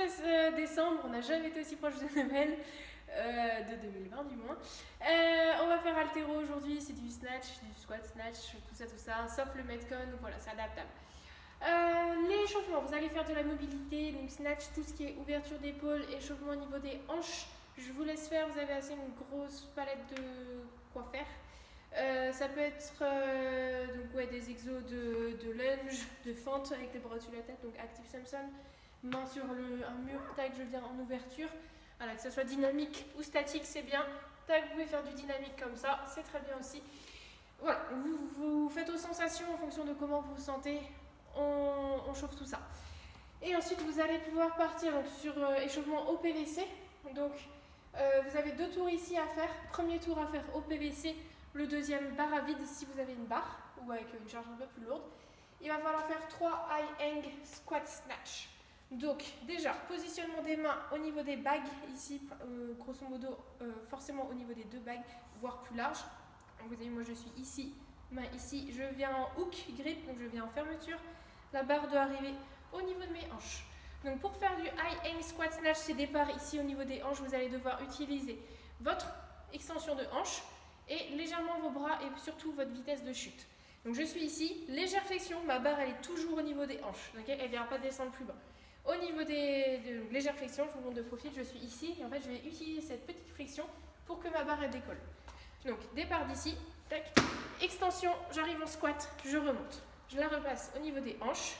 16 décembre, on n'a jamais été aussi proche de Noël, de 2020 du moins. On va faire haltéro aujourd'hui, c'est du snatch, du squat snatch, tout ça, sauf le metcon, voilà, c'est adaptable. L'échauffement, vous allez faire de la mobilité, donc snatch, tout ce qui est ouverture d'épaule, échauffement au niveau des hanches. Je vous laisse faire, vous avez assez une grosse palette de quoi faire. Ça peut être donc, ouais, des exos de lunge, de fente avec les bras au-dessus de la tête, donc active Simpson, main sur un mur, tac, je viens en ouverture. Voilà, que ce soit dynamique ou statique, c'est bien. Tac, vous pouvez faire du dynamique comme ça, c'est très bien aussi. Voilà, vous faites aux sensations en fonction de comment vous vous sentez, on chauffe tout ça. Et ensuite, vous allez pouvoir partir donc, sur échauffement au PVC. Donc, vous avez 2 tours ici à faire. Premier tour à faire au PVC, le deuxième barre à vide si vous avez une barre ou avec une charge un peu plus lourde. Il va falloir faire 3 high hang squat snatch. Donc déjà, positionnement des mains au niveau des bagues, ici grosso modo forcément au niveau des 2 bagues, voire plus large. Donc, vous voyez, moi je suis ici, main ici, je viens en hook grip, donc je viens en fermeture. La barre doit arriver au niveau de mes hanches. Donc pour faire du high hang squat snatch, c'est départ ici au niveau des hanches, vous allez devoir utiliser votre extension de hanche et légèrement vos bras et surtout votre vitesse de chute. Donc je suis ici, légère flexion, ma barre elle est toujours au niveau des hanches, okay, elle ne vient pas descendre plus bas. Au niveau des légère flexion, je vous montre de profil, je suis ici et en fait je vais utiliser cette petite flexion pour que ma barre elle décolle. Donc départ d'ici, tac, extension, j'arrive en squat, je remonte. Je la repasse au niveau des hanches,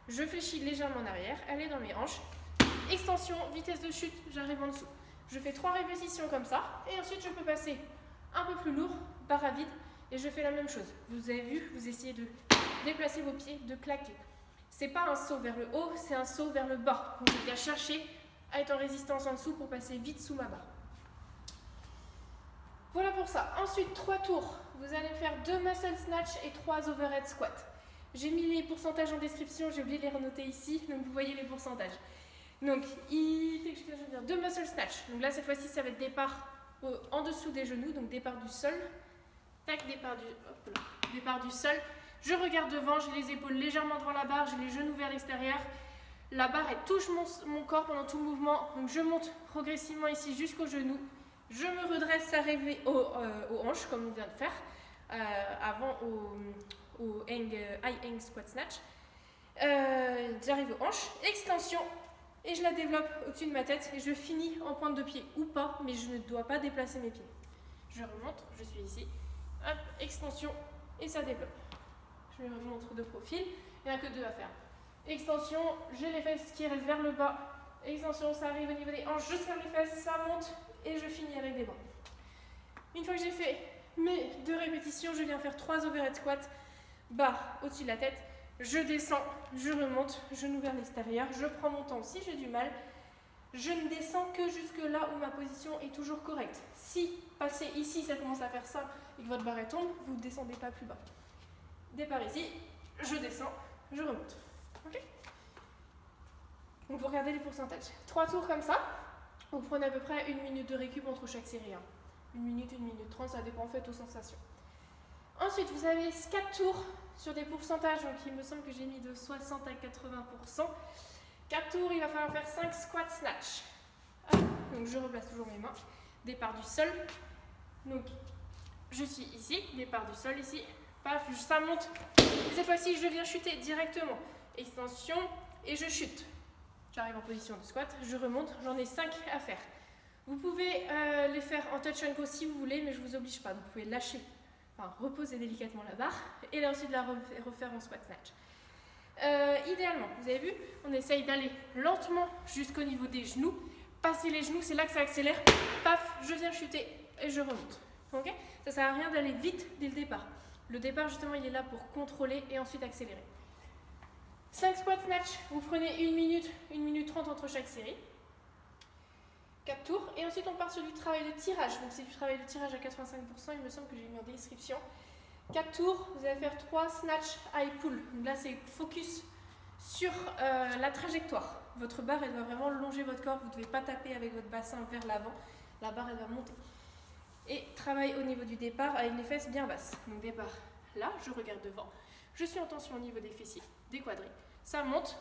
je fléchis légèrement en arrière, elle est dans mes hanches, extension, vitesse de chute, j'arrive en dessous. Je fais 3 répétitions comme ça et ensuite je peux passer un peu plus lourd, barre à vide et je fais la même chose. Vous avez vu, vous essayez de déplacer vos pieds, de claquer. C'est pas un saut vers le haut, c'est un saut vers le bas. Vous devez bien chercher à être en résistance en dessous pour passer vite sous ma barre. Voilà pour ça. Ensuite, 3 tours. Vous allez faire 2 muscle snatch et 3 overhead squat. J'ai mis les pourcentages en description, j'ai oublié de les renoter ici, donc vous voyez les pourcentages. Donc, 2 muscle snatch. Donc là, cette fois-ci, ça va être départ en dessous des genoux, donc départ du sol. Tac, départ du sol. Je regarde devant, j'ai les épaules légèrement devant la barre, j'ai les genoux vers l'extérieur. La barre, elle touche mon corps pendant tout le mouvement. Donc je monte progressivement ici jusqu'aux genoux. Je me redresse, arriver aux hanches, comme on vient de faire, avant au high hang squat snatch. J'arrive aux hanches, extension, et je la développe au-dessus de ma tête. Et je finis en pointe de pied ou pas, mais je ne dois pas déplacer mes pieds. Je remonte, je suis ici, hop, extension, et ça développe. Je me montre de profil, il n'y en a que 2 à faire. Extension, j'ai les fesses qui restent vers le bas. Extension, ça arrive au niveau des hanches, je serre les fesses, ça monte et je finis avec des bras. Une fois que j'ai fait mes 2 répétitions, je viens faire 3 overhead squats, barre au-dessus de la tête, je descends, je remonte, genou vers l'extérieur, je prends mon temps si j'ai du mal. Je ne descends que jusque là où ma position est toujours correcte. Si passé ici, ça commence à faire ça et que votre barre tombe, vous ne descendez pas plus bas. Départ ici, je descends, je remonte. Okay, donc vous regardez les pourcentages. 3 tours comme ça, vous prenez à peu près 1 minute de récup entre chaque série. 1 minute, 1 minute 30, ça dépend en fait aux sensations. Ensuite, vous avez 4 tours sur des pourcentages, donc il me semble que j'ai mis de 60 à 80%. 4 tours, il va falloir faire 5 squat snatch. Donc je replace toujours mes mains. Départ du sol. Donc je suis ici, départ du sol ici. Paf, ça monte. Et cette fois-ci, je viens chuter directement. Extension et je chute. J'arrive en position de squat, je remonte, j'en ai 5 à faire. Vous pouvez les faire en touch and go si vous voulez, mais je ne vous oblige pas. Donc vous pouvez lâcher, enfin reposer délicatement la barre et là ensuite la refaire en squat snatch. Idéalement, vous avez vu, on essaye d'aller lentement jusqu'au niveau des genoux. Passer les genoux, c'est là que ça accélère. Paf, je viens chuter et je remonte. Okay, ça ne sert à rien d'aller vite dès le départ. Le départ, justement, il est là pour contrôler et ensuite accélérer. 5 squat snatch, vous prenez 1 minute 30 entre chaque série. 4 tours. Et ensuite, on part sur du travail de tirage. Donc, c'est du travail de tirage à 85%. Il me semble que j'ai mis en description. 4 tours, vous allez faire 3 snatch high pull. Donc là, c'est focus sur la trajectoire. Votre barre, elle va vraiment longer votre corps. Vous ne devez pas taper avec votre bassin vers l'avant. La barre, elle va monter. Et travail au niveau du départ avec les fesses bien basses. Donc départ là, je regarde devant. Je suis en tension au niveau des fessiers, des quadris. Ça monte,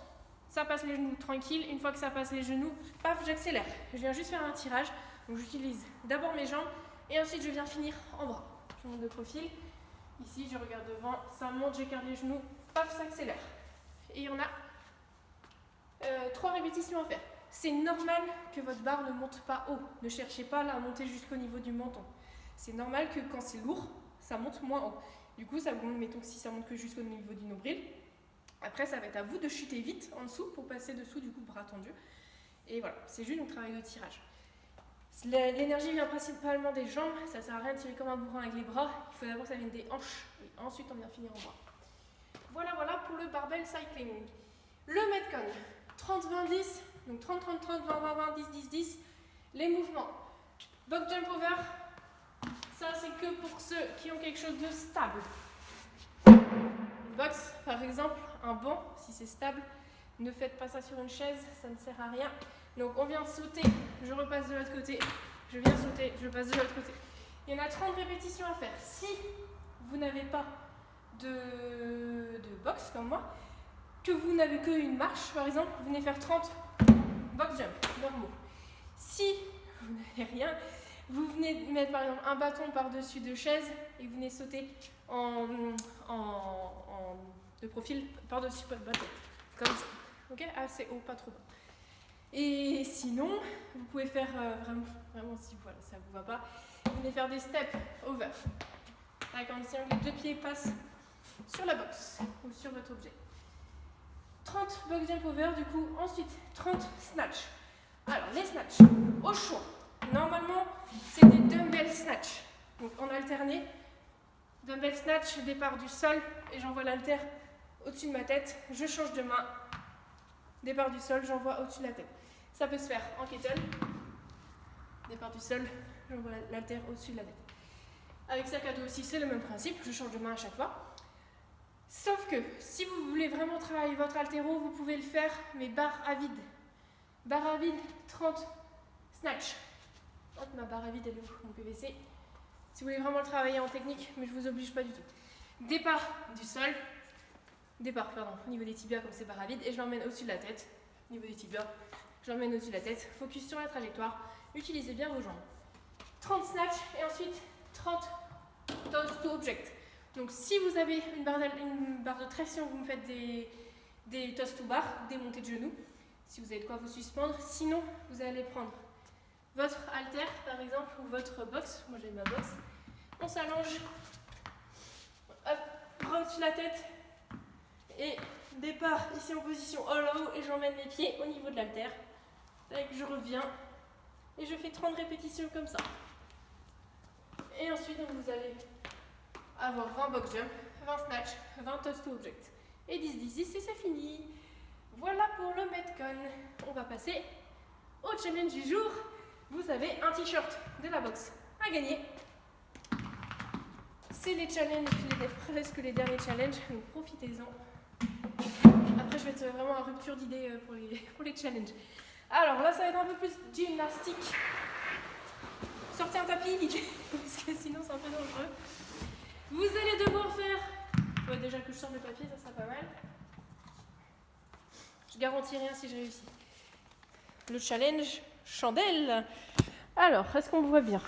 ça passe les genoux tranquille. Une fois que ça passe les genoux, paf, j'accélère. Je viens juste faire un tirage. Donc j'utilise d'abord mes jambes et ensuite je viens finir en bras. Je monte de profil. Ici, je regarde devant, ça monte, j'écarte les genoux, paf, ça accélère. Et il y en a 3 répétitions à faire. C'est normal que votre barre ne monte pas haut. Ne cherchez pas à la monter jusqu'au niveau du menton. C'est normal que quand c'est lourd, ça monte moins haut. Du coup, ça monte, mettons que si ça monte que jusqu'au niveau du nombril. Après, ça va être à vous de chuter vite en dessous pour passer dessous, du coup, bras tendu. Et voilà, c'est juste un travail de tirage. L'énergie vient principalement des jambes, ça sert à rien de tirer comme un bourrin avec les bras, il faut d'abord que ça vienne des hanches, et ensuite on vient finir en bras. Voilà pour le barbell cycling. Le Metcon, 30-20-10, donc 30-30-30, 20-20-20, 10-10-10, les mouvements. Box jump over, ça c'est que pour ceux qui ont quelque chose de stable. Box, par exemple, un banc, si c'est stable, ne faites pas ça sur une chaise, ça ne sert à rien. Donc on vient sauter, je repasse de l'autre côté, je viens sauter, je passe de l'autre côté. Il y en a 30 répétitions à faire. Si vous n'avez pas de box comme moi, que vous n'avez qu'une marche par exemple, vous venez faire 30 box jump normaux. Si vous n'avez rien, vous venez mettre par exemple un bâton par-dessus 2 chaises et vous venez sauter de profil par-dessus votre bâton. Comme ça. Ok, assez haut, pas trop bas. Et sinon, vous pouvez faire vraiment si voilà, ça ne vous va pas, vous venez faire des steps over. À condition que les 2 pieds passent sur la box ou sur votre objet. 30 box jump over, du coup, ensuite 30 snatch. Alors, les snatch, au choix. Normalement, c'est des dumbbell snatch. Donc, en alterné, dumbbell snatch, départ du sol, et j'envoie l'haltère au-dessus de ma tête. Je change de main. Départ du sol, j'envoie au-dessus de la tête. Ça peut se faire en kettle. Départ du sol, j'envoie l'haltère au-dessus de la tête. Avec sac à dos aussi, c'est le même principe. Je change de main à chaque fois. Sauf que, si vous voulez vraiment travailler votre haltéro, vous pouvez le faire, mais barre à vide. Barre à vide, 30 snatch. Hop, ma barre à vide, elle est où, mon PVC. Si vous voulez vraiment le travailler en technique, mais je ne vous oblige pas du tout. Départ du sol. Départ, pardon, au niveau des tibias comme c'est barre à vide, et je l'emmène au-dessus de la tête. Au niveau des tibias, je l'emmène au-dessus de la tête. Focus sur la trajectoire. Utilisez bien vos jambes. 30 snatch et ensuite 30 toes to object. Donc si vous avez une barre de traction, vous me faites des toes to bar, des montées de genoux. Si vous avez de quoi vous suspendre. Sinon, vous allez prendre votre haltère par exemple ou votre box. Moi j'ai ma box. On s'allonge. Hop, bras au-dessus de la tête. Et départ ici en position all out et j'emmène mes pieds au niveau de l'haltère. Je reviens et je fais 30 répétitions comme ça. Et ensuite donc, vous allez avoir 20 box jump, 20 snatch, 20 toes to object. Et 10-10-10 et c'est fini. Voilà pour le Metcon. On va passer au challenge du jour. Vous avez un t-shirt de la boxe à gagner. C'est les challenges, presque les derniers challenges, donc profitez-en. Après, je vais être vraiment en rupture d'idées pour les challenges. Alors là, ça va être un peu plus gymnastique. Sortez un tapis, parce que sinon c'est un peu dangereux. Vous allez devoir faire... Ouais, déjà que je sors le papier, ça sera pas mal. Je garantis rien si je réussis. Le challenge chandelle. Alors, est-ce qu'on me voit bien?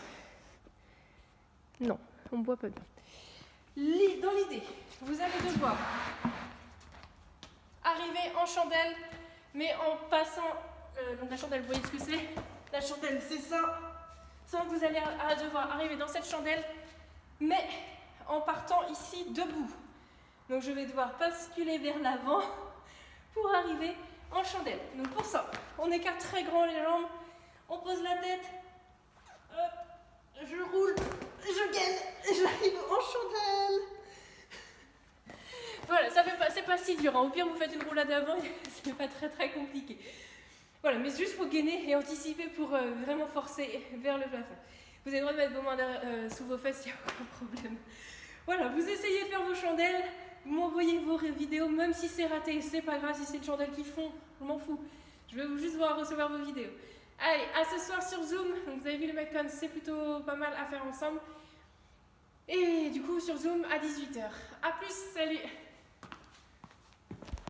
Non, on me voit pas bien. Dans l'idée, vous allez devoir arriver en chandelle, mais en passant... donc la chandelle, vous voyez ce que c'est? La chandelle, c'est ça. Sans que vous allez devoir arriver dans cette chandelle, mais en partant ici debout. Donc je vais devoir basculer vers l'avant pour arriver en chandelle. Donc pour ça, on écarte très grand les jambes, on pose la tête, hop, je roule, je gaine, et j'arrive en chandelle. Voilà, c'est pas si dur, hein. Au pire vous faites une roulade avant, c'est pas très compliqué. Voilà, mais juste faut gainer et anticiper pour vraiment forcer vers le plafond. Vous avez le droit de mettre vos mains sous vos fesses, il n'y a aucun problème. Voilà, vous essayez de faire vos chandelles, vous m'envoyez vos vidéos, même si c'est raté, c'est pas grave si c'est une chandelle qui fond, je m'en fous. Je veux juste recevoir vos vidéos. Allez, à ce soir sur Zoom, donc vous avez vu le Metcon, c'est plutôt pas mal à faire ensemble. Et du coup sur Zoom à 18h. A plus, salut!